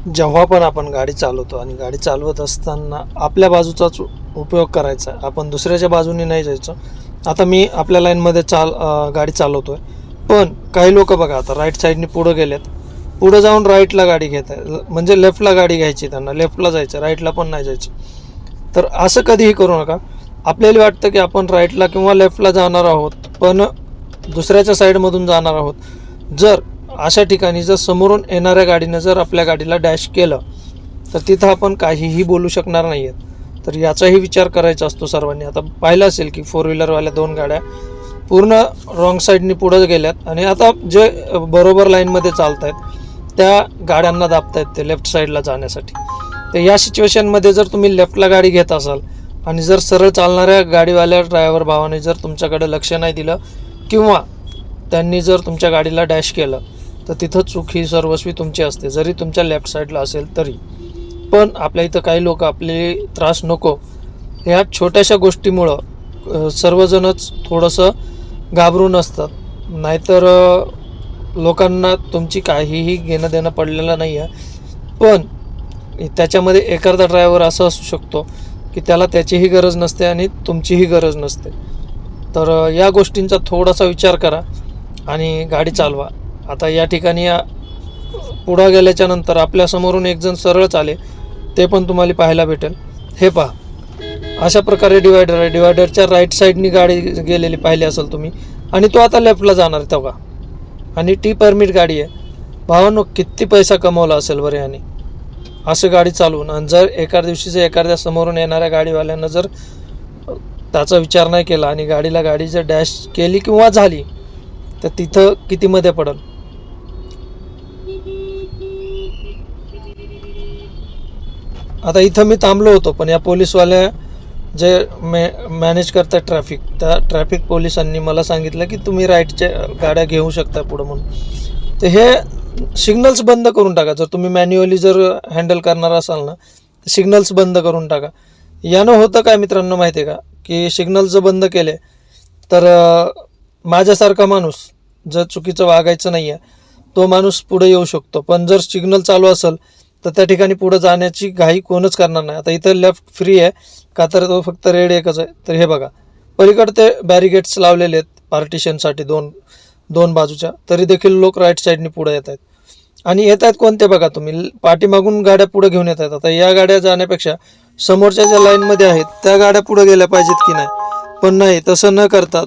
जेव्हा पण आपण गाडी चालवतो आणि गाडी चालवत असताना आपल्या बाजूचाच उपयोग करायचा, आपण दुसऱ्याच्या बाजूने नाही जायचं. आता मी आपल्या लाईनमध्ये गाडी चालवतो आहे, पण काही लोक बघा आता राईट साईडने पुढं गेलेत, पुढं जाऊन राईटला गाडी घेत आहे, म्हणजे लेफ्टला गाडी घ्यायची, त्यांना लेफ्टला जायचं, राईटला पण नाही जायचं. तर असं कधीही करू नका. आपल्याला वाटतं की आपण राईटला किंवा लेफ्टला जाणार आहोत, पण दुसऱ्याच्या साईडमधून जाणार आहोत. जर अशा ठिकाणी जर समोरून येणाऱ्या गाडीनं जर आपल्या गाडीला डॅश केलं तर तिथं आपण काहीही बोलू शकणार नाही आहेत. तर याचाही विचार करायचा असतो सर्वांनी. आता पाहिलं असेल की फोर व्हीलरवाल्या 2 गाड्या पूर्ण रॉंग साईडनी पुढं गेल्यात आणि आता जे बरोबर लाईनमध्ये चालत आहेत त्या गाड्यांना दाबतायत ते लेफ्ट साईडला जाण्यासाठी. तर या सिच्युएशनमध्ये जर तुम्ही लेफ्टला गाडी घेत असाल आणि जर सरळ चालणाऱ्या गाडीवाल्या ड्रायव्हर भावाने जर तुमच्याकडे लक्ष नाही दिलं किंवा त्यांनी जर तुमच्या गाडीला डॅश केलं तर तिथं चूक ही सर्वस्वी तुमची असते, जरी तुमच्या लेफ्ट साईडला असेल तरी. पण आपल्या इथं काही लोक आपले त्रास नको ह्या छोट्याशा गोष्टीमुळं सर्वजणच थोडंसं घाबरून असतात. नाहीतर लोकांना तुमची काहीही घेणं देणं पडलेलं नाही आहे. पण त्याच्यामध्ये एखादा ड्रायव्हर असं असू शकतो की त्याला त्याचीही गरज नसते आणि तुमचीही गरज नसते. तर या गोष्टींचा थोडासा विचार करा आणि गाडी चालवा. आता या ठिकाणी पुढं गेल्याच्या नंतर आपल्यासमोरून एक जण सरळ चाले ते पण तुम्हाला पाहायला भेटेल. हे पहा, अशा प्रकारे डिवायडर आहे, डिवायडरच्या राईट साईडनी गाडी गेलेली पाहिली असेल तुम्ही आणि तो आता लेफ्टला जाणार आहे तेव्हा, आणि टी परमिट गाडी आहे. भावांनो, किती पैसा कमवला असेल बरे याने असं गाडी चालवून. आणि जर एका दिवशीचं एखाद्या समोरून येणाऱ्या गाडीवाल्यांना जर त्याचा विचार नाही केला आणि गाडी जर डॅश केली किंवा झाली तर तिथं कितीमध्ये पडेल. आता इथं मी थांबलो होतो, पण या पोलीसवाल्या जे मॅनेज करतात ट्रॅफिक, त्या ट्रॅफिक पोलिसांनी मला सांगितलं की तुम्ही राईटच्या गाड्या घेऊ शकता पुढं म्हणून. तर हे सिग्नल्स बंद करून टाका. जर तुम्ही मॅन्युअली जर हँडल करणार असाल ना तर सिग्नल्स बंद करून टाका. यानं होतं काय मित्रांनो माहिती आहे का, की सिग्नल्स जर बंद केले तर माझ्यासारखा माणूस जर चुकीचं वागायचं नाही आहे तो माणूस पुढे येऊ शकतो. पण जर सिग्नल चालू असेल तर त्या ठिकाणी पुढं जाण्याची घाई कोणच करणार नाही. आता इथं लेफ्ट फ्री आहे का, तर तो फक्त रेड एकच आहे. तर हे बघा, पलीकडे ते बॅरिगेट्स लावलेले आहेत पार्टिशनसाठी दोन बाजूच्या, तरी देखील लोक राईट साईडनी पुढे येत आहेत. आणि येत आहेत कोणते बघा तुम्ही, पाठीमागून गाड्या पुढे घेऊन येत आहेत. आता या गाड्या जाण्यापेक्षा समोरच्या ज्या लाईनमध्ये आहेत त्या गाड्या पुढे गेल्या पाहिजेत की नाही, पण नाही, तसं न करतात.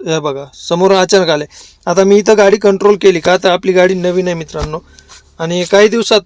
हे बघा, समोर अचानक आले. आता मी इथं गाडी कंट्रोल केली का, तर आपली गाडी नवीन आहे मित्रांनो, आणि काही दिवसात